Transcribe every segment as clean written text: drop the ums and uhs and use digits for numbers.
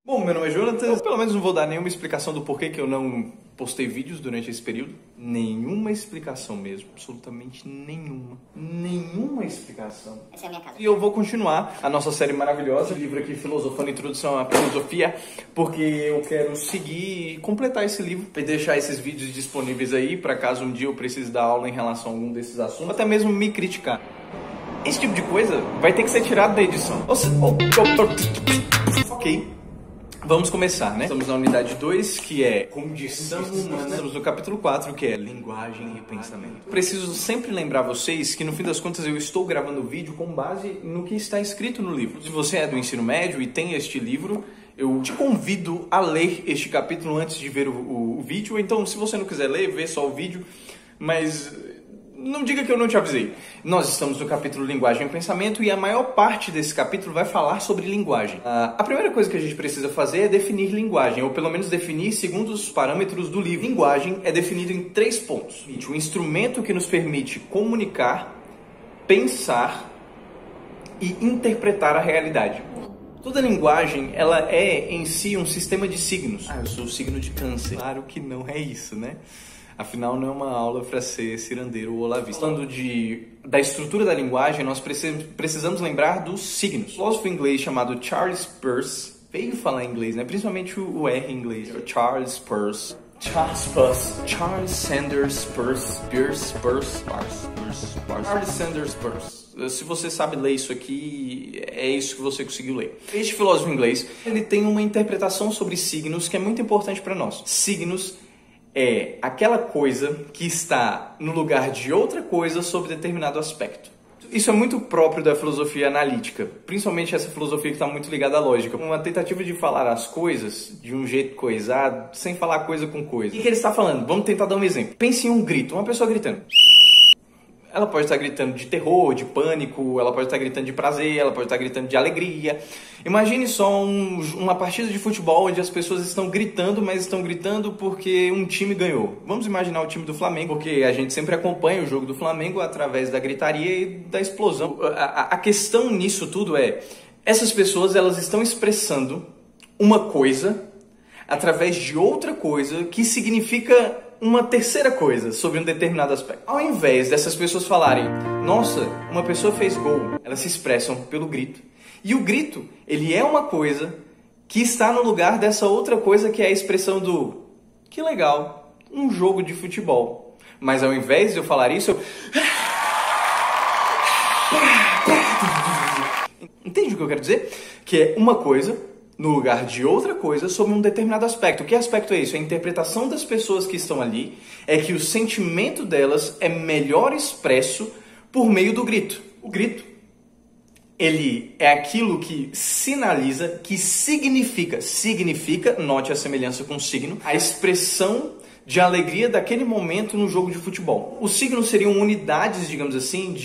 Bom, meu nome é Jonathan. Eu, pelo menos não vou dar nenhuma explicação do porquê que eu não postei vídeos durante esse período. Nenhuma explicação mesmo. Absolutamente nenhuma. Nenhuma explicação. Essa é a minha casa. E eu vou continuar a nossa série maravilhosa, livro aqui, Filosofando, Introdução à Filosofia, porque eu quero seguir e completar esse livro e deixar esses vídeos disponíveis aí, para caso um dia eu precise dar aula em relação a algum desses assuntos, ou até mesmo me criticar. Esse tipo de coisa vai ter que ser tirado da edição. Ok. Vamos começar, né? Estamos na unidade 2, que é Condição Humana. Estamos no capítulo 4, que é Linguagem e Pensamento. Preciso sempre lembrar vocês que, no fim das contas, eu estou gravando o vídeo com base no que está escrito no livro. Se você é do ensino médio e tem este livro, eu te convido a ler este capítulo antes de ver o vídeo. Então, se você não quiser ler, vê só o vídeo, mas não diga que eu não te avisei. Nós estamos no capítulo Linguagem e Pensamento e a maior parte desse capítulo vai falar sobre linguagem. A primeira coisa que a gente precisa fazer é definir linguagem, ou pelo menos definir segundo os parâmetros do livro. Linguagem é definido em 3 pontos. Um instrumento que nos permite comunicar, pensar e interpretar a realidade. Toda linguagem, ela é em si um sistema de signos. Eu sou o signo de Câncer. Claro que não é isso, né? Afinal, não é uma aula para ser cirandeiro ou olavista. Falando da estrutura da linguagem, nós precisamos lembrar dos signos. Um filósofo inglês chamado Charles Peirce, veio falar inglês, né? Principalmente o R em inglês. Charles Sanders Peirce. Charles Sanders Peirce. Se você sabe ler isso aqui, é isso que você conseguiu ler. Este filósofo inglês, ele tem uma interpretação sobre signos que é muito importante para nós. Signos é aquela coisa que está no lugar de outra coisa sob determinado aspecto. Isso é muito próprio da filosofia analítica, principalmente essa filosofia que está muito ligada à lógica. Uma tentativa de falar as coisas de um jeito coisado, sem falar coisa com coisa. O que ele está falando? Vamos tentar dar um exemplo. Pense em um grito, uma pessoa gritando. Ela pode estar gritando de terror, de pânico, ela pode estar gritando de prazer, ela pode estar gritando de alegria. Imagine só uma partida de futebol onde as pessoas estão gritando, mas estão gritando porque um time ganhou. Vamos imaginar o time do Flamengo, porque a gente sempre acompanha o jogo do Flamengo através da gritaria e da explosão. A questão nisso tudo é, essas pessoas elas estão expressando uma coisa através de outra coisa que significa uma terceira coisa sobre um determinado aspecto. Ao invés dessas pessoas falarem, nossa, uma pessoa fez gol, elas se expressam pelo grito. E o grito, ele é uma coisa que está no lugar dessa outra coisa que é a expressão do que legal, um jogo de futebol. Mas ao invés de eu falar isso, eu... Entende o que eu quero dizer? Que é uma coisa no lugar de outra coisa sobre um determinado aspecto. Que aspecto é isso? A interpretação das pessoas que estão ali é que o sentimento delas é melhor expresso por meio do grito. O grito, ele é aquilo que sinaliza, que significa, note a semelhança com o signo, a expressão de alegria daquele momento no jogo de futebol. Os signos seriam unidades, digamos assim,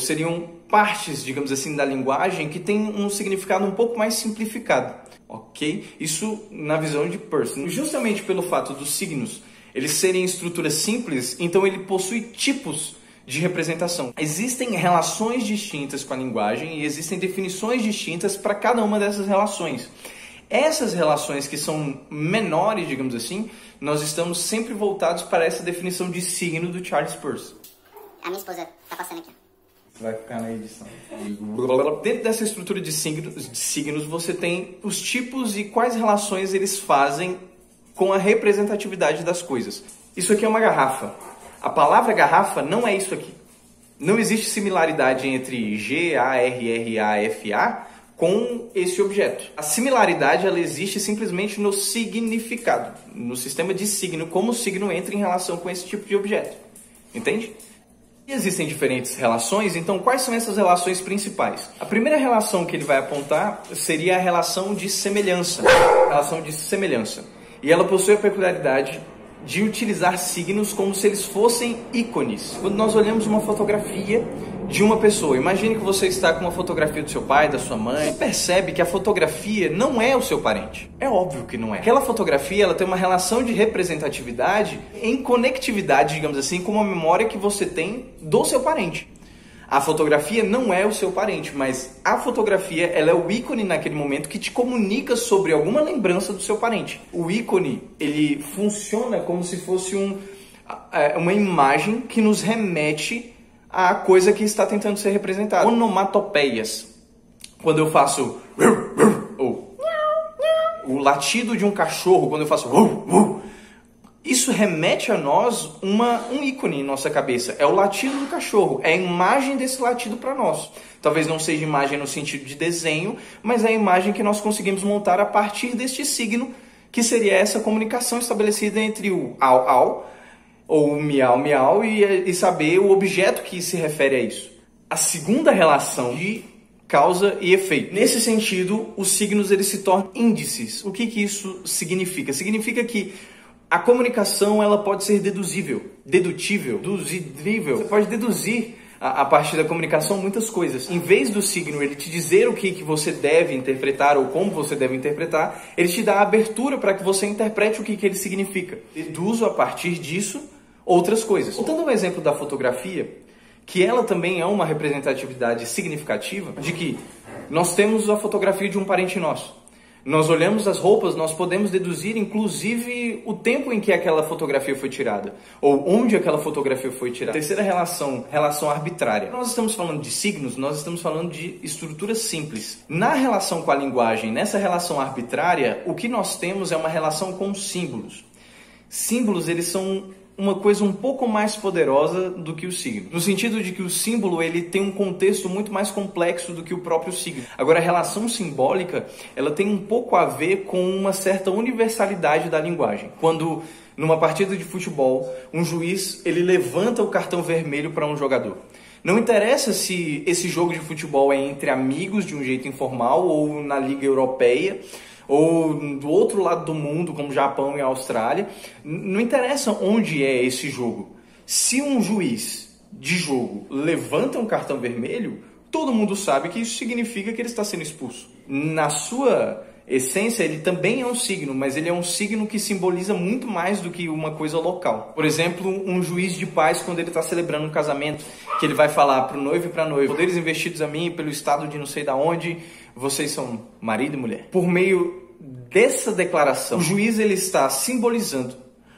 seriam partes, digamos assim, da linguagem que tem um significado um pouco mais simplificado, ok? Isso na visão de Peirce. Justamente pelo fato dos signos eles serem estruturas simples, então ele possui tipos de representação. Existem relações distintas com a linguagem e existem definições distintas para cada uma dessas relações. Essas relações que são menores, digamos assim, nós estamos sempre voltados para essa definição de signo do Charles Peirce. A minha esposa tá passando aqui. Vai ficar na edição. Dentro dessa estrutura de signos, você tem os tipos e quais relações eles fazem com a representatividade das coisas. Isso aqui é uma garrafa. A palavra garrafa não é isso aqui. Não existe similaridade entre G-A-R-R-A-F-A com esse objeto. A similaridade ela existe simplesmente no significado, no sistema de signo, como o signo entra em relação com esse tipo de objeto. Entende? E existem diferentes relações, então quais são essas relações principais? A primeira relação que ele vai apontar seria a relação de semelhança. E ela possui a peculiaridade de utilizar signos como se eles fossem ícones. Quando nós olhamos uma fotografia de uma pessoa, imagine que você está com uma fotografia do seu pai, da sua mãe, você percebe que a fotografia não é o seu parente. É óbvio que não é. Aquela fotografia ela tem uma relação de representatividade em conectividade, digamos assim, com uma memória que você tem do seu parente. A fotografia não é o seu parente, mas a fotografia ela é o ícone naquele momento que te comunica sobre alguma lembrança do seu parente. O ícone, ele funciona como se fosse uma imagem que nos remete à coisa que está tentando ser representada. Onomatopeias. Quando eu faço ou o latido de um cachorro, quando eu faço isso remete a nós um ícone em nossa cabeça. É o latido do cachorro, é a imagem desse latido para nós. Talvez não seja imagem no sentido de desenho, mas é a imagem que nós conseguimos montar a partir deste signo, que seria essa comunicação estabelecida entre o au-au ou o miau-miau e saber o objeto que se refere a isso. A segunda relação de causa e efeito. Nesse sentido, os signos eles se tornam índices. O que isso significa? Significa que a comunicação ela pode ser dedutível. Você pode deduzir a partir da comunicação muitas coisas. Em vez do signo ele te dizer o que você deve interpretar ou como você deve interpretar, ele te dá a abertura para que você interprete o que ele significa. Deduzo a partir disso outras coisas. Voltando ao exemplo da fotografia, que ela também é uma representatividade significativa de que nós temos a fotografia de um parente nosso. Nós olhamos as roupas, nós podemos deduzir inclusive o tempo em que aquela fotografia foi tirada, ou onde aquela fotografia foi tirada. Terceira relação arbitrária. Nós estamos falando de signos, nós estamos falando de estruturas simples. Na relação com a linguagem, nessa relação arbitrária, o que nós temos é uma relação com símbolos. Símbolos, eles são uma coisa um pouco mais poderosa do que o signo. No sentido de que o símbolo ele tem um contexto muito mais complexo do que o próprio signo. Agora, a relação simbólica ela tem um pouco a ver com uma certa universalidade da linguagem. Quando, numa partida de futebol, um juiz ele levanta o cartão vermelho para um jogador. Não interessa se esse jogo de futebol é entre amigos de um jeito informal ou na Liga Europeia, ou do outro lado do mundo, como Japão e Austrália, não interessa onde é esse jogo. Se um juiz de jogo levanta um cartão vermelho, todo mundo sabe que isso significa que ele está sendo expulso. Na sua essência, ele também é um signo, mas ele é um signo que simboliza muito mais do que uma coisa local. Por exemplo, um juiz de paz, quando ele está celebrando um casamento, que ele vai falar para o noivo e para a noiva: poderes investidos a mim pelo estado de não sei da onde, vocês são marido e mulher. Por meio dessa declaração, o juiz ele está simbolizando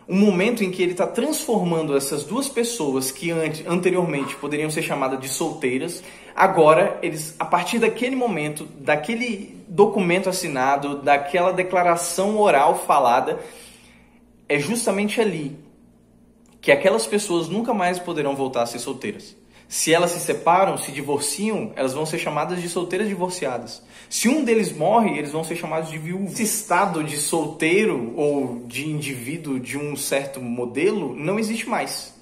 um momento em que ele está transformando essas duas pessoas que anteriormente poderiam ser chamadas de solteiras, agora eles, a partir daquele momento, daquele documento assinado, daquela declaração oral falada, é justamente ali que aquelas pessoas nunca mais poderão voltar a ser solteiras. Se elas se separam, se divorciam, elas vão ser chamadas de solteiras divorciadas. Se um deles morre, eles vão ser chamados de viúvo. Esse estado de solteiro ou de indivíduo de um certo modelo não existe mais.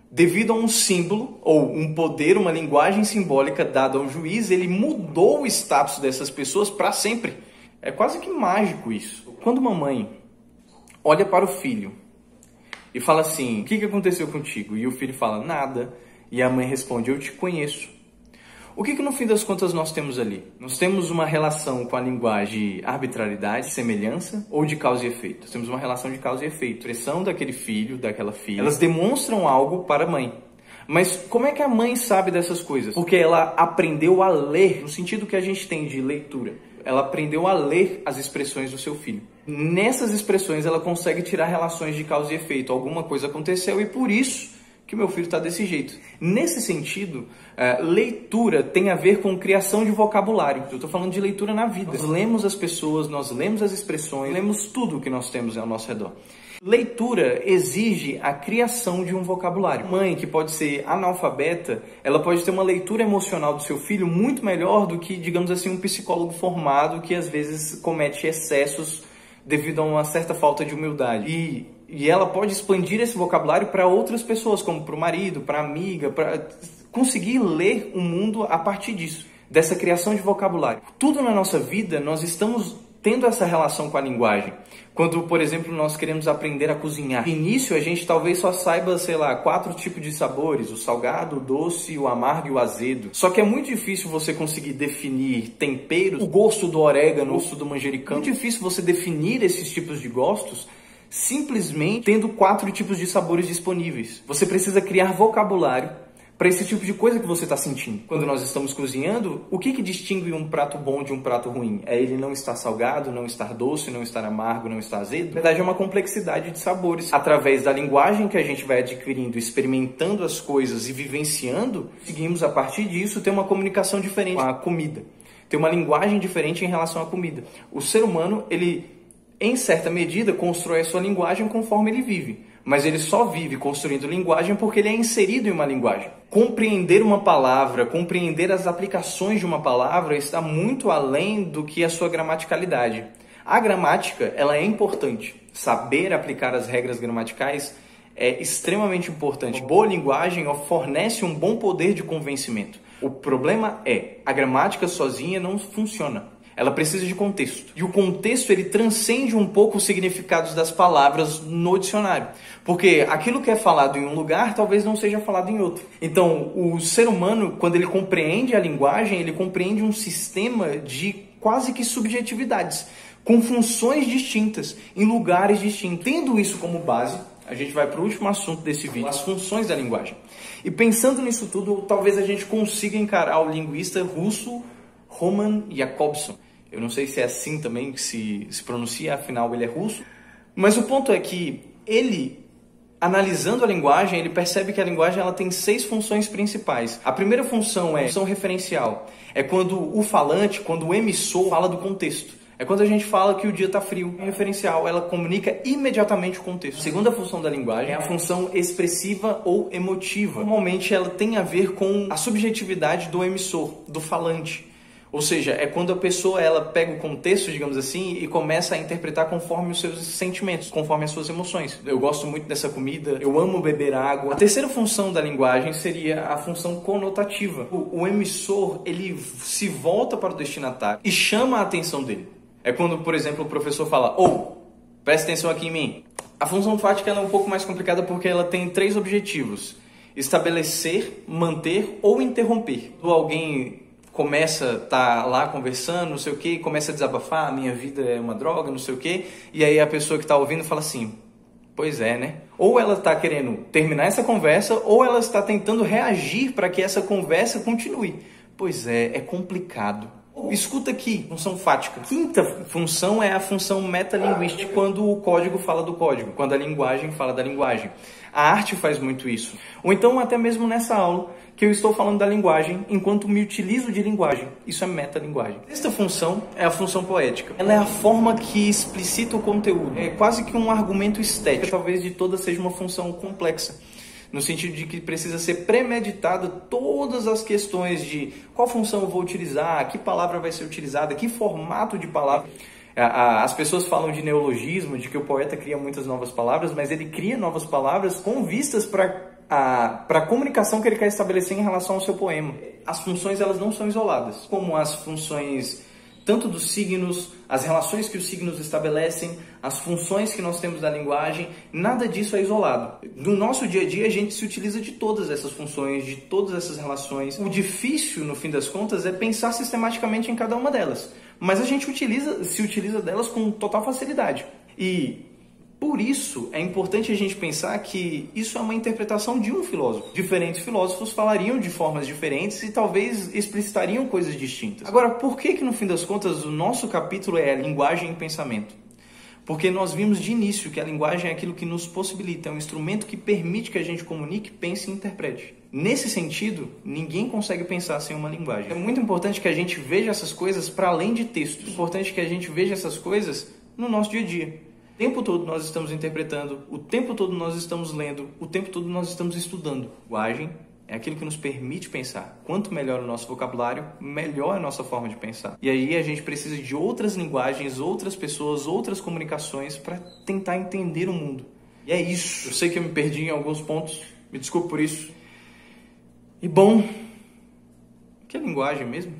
Devido a um símbolo ou um poder, uma linguagem simbólica dada ao juiz, ele mudou o status dessas pessoas para sempre. É quase que mágico isso. Quando uma mãe olha para o filho e fala assim: o que aconteceu contigo? E o filho fala: nada. E a mãe responde: eu te conheço. O que no fim das contas nós temos ali? Nós temos uma relação com a linguagem de arbitrariedade, semelhança ou de causa e efeito. Nós temos uma relação de causa e efeito. A expressão daquele filho, daquela filha, elas demonstram algo para a mãe. Mas como é que a mãe sabe dessas coisas? Porque ela aprendeu a ler, no sentido que a gente tem de leitura. Ela aprendeu a ler as expressões do seu filho. Nessas expressões ela consegue tirar relações de causa e efeito. Alguma coisa aconteceu e por isso que meu filho está desse jeito. Nesse sentido, leitura tem a ver com criação de vocabulário. Eu estou falando de leitura na vida. Nós lemos as pessoas, nós lemos as expressões, lemos tudo que nós temos ao nosso redor. Leitura exige a criação de um vocabulário. Mãe que pode ser analfabeta, ela pode ter uma leitura emocional do seu filho muito melhor do que, digamos assim, um psicólogo formado que às vezes comete excessos devido a uma certa falta de humildade. E ela pode expandir esse vocabulário para outras pessoas, como para o marido, para a amiga, para conseguir ler o mundo a partir disso, dessa criação de vocabulário. Tudo na nossa vida, nós estamos tendo essa relação com a linguagem. Quando, por exemplo, nós queremos aprender a cozinhar. No início, a gente talvez só saiba, 4 tipos de sabores: o salgado, o doce, o amargo e o azedo. Só que é muito difícil você conseguir definir temperos, o gosto do orégano, o gosto do manjericão. É muito difícil você definir esses tipos de gostos simplesmente tendo 4 tipos de sabores disponíveis. Você precisa criar vocabulário para esse tipo de coisa que você está sentindo. Quando nós estamos cozinhando, o que distingue um prato bom de um prato ruim? É ele não estar salgado, não estar doce, não estar amargo, não estar azedo? Na verdade, é uma complexidade de sabores. Através da linguagem que a gente vai adquirindo, experimentando as coisas e vivenciando, conseguimos, a partir disso, ter uma comunicação diferente com a comida. Ter uma linguagem diferente em relação à comida. O ser humano, ele, em certa medida, constrói a sua linguagem conforme ele vive. Mas ele só vive construindo linguagem porque ele é inserido em uma linguagem. Compreender uma palavra, compreender as aplicações de uma palavra está muito além do que a sua gramaticalidade. A gramática, ela é importante. Saber aplicar as regras gramaticais é extremamente importante. Boa linguagem fornece um bom poder de convencimento. O problema é, a gramática sozinha não funciona. Ela precisa de contexto. E o contexto, ele transcende um pouco os significados das palavras no dicionário. Porque aquilo que é falado em um lugar, talvez não seja falado em outro. Então, o ser humano, quando ele compreende a linguagem, ele compreende um sistema de quase que subjetividades, com funções distintas, em lugares distintos. Tendo isso como base, a gente vai para o último assunto desse vídeo, as funções da linguagem. E pensando nisso tudo, talvez a gente consiga encarar o linguista russo Roman Jakobson. Eu não sei se é assim também que se pronuncia, afinal ele é russo. Mas o ponto é que ele, analisando a linguagem, ele percebe que a linguagem ela tem 6 funções principais. A primeira função é a função referencial. É quando o falante, quando o emissor fala do contexto. É quando a gente fala que o dia está frio. A referencial, ela comunica imediatamente o contexto. A segunda função da linguagem é a função expressiva ou emotiva. Normalmente ela tem a ver com a subjetividade do emissor, do falante. Ou seja, é quando a pessoa ela pega o contexto, digamos assim, e começa a interpretar conforme os seus sentimentos, conforme as suas emoções. Eu gosto muito dessa comida, eu amo beber água. A terceira função da linguagem seria a função conotativa. O emissor, ele se volta para o destinatário e chama a atenção dele. É quando, por exemplo, o professor fala, presta atenção aqui em mim. A função fática ela é um pouco mais complicada porque ela tem 3 objetivos. Estabelecer, manter ou interromper. Quando alguém começa a tá lá conversando, não sei o que, começa a desabafar, minha vida é uma droga, não sei o que, e aí a pessoa que está ouvindo fala assim, pois é, né? Ou ela está querendo terminar essa conversa, ou ela está tentando reagir para que essa conversa continue. Pois é complicado. Escuta aqui, função fática. Quinta função é a função metalinguística, quando o código fala do código, quando a linguagem fala da linguagem. A arte faz muito isso. Ou então até mesmo nessa aula, que eu estou falando da linguagem enquanto me utilizo de linguagem. Isso é metalinguagem. Esta função é a função poética. Ela é a forma que explicita o conteúdo. É quase que um argumento estético. Talvez de todas seja uma função complexa. No sentido de que precisa ser premeditada todas as questões de qual função eu vou utilizar, que palavra vai ser utilizada, que formato de palavra. As pessoas falam de neologismo, de que o poeta cria muitas novas palavras, mas ele cria novas palavras com vistas para a comunicação que ele quer estabelecer em relação ao seu poema. As funções elas não são isoladas, como as funções tanto dos signos, as relações que os signos estabelecem, as funções que nós temos da linguagem, nada disso é isolado. No nosso dia a dia a gente se utiliza de todas essas funções, de todas essas relações. O difícil, no fim das contas, é pensar sistematicamente em cada uma delas. Mas a gente se utiliza delas com total facilidade. E por isso, é importante a gente pensar que isso é uma interpretação de um filósofo. Diferentes filósofos falariam de formas diferentes e talvez explicitariam coisas distintas. Agora, por que no fim das contas o nosso capítulo é a linguagem e pensamento? Porque nós vimos de início que a linguagem é aquilo que nos possibilita, é um instrumento que permite que a gente comunique, pense e interprete. Nesse sentido, ninguém consegue pensar sem uma linguagem. É muito importante que a gente veja essas coisas para além de textos. É importante que a gente veja essas coisas no nosso dia a dia. O tempo todo nós estamos interpretando, o tempo todo nós estamos lendo, o tempo todo nós estamos estudando. Linguagem é aquilo que nos permite pensar. Quanto melhor o nosso vocabulário, melhor a nossa forma de pensar. E aí a gente precisa de outras linguagens, outras pessoas, outras comunicações para tentar entender o mundo. E é isso. Eu sei que eu me perdi em alguns pontos, me desculpe por isso. E bom, que é linguagem mesmo?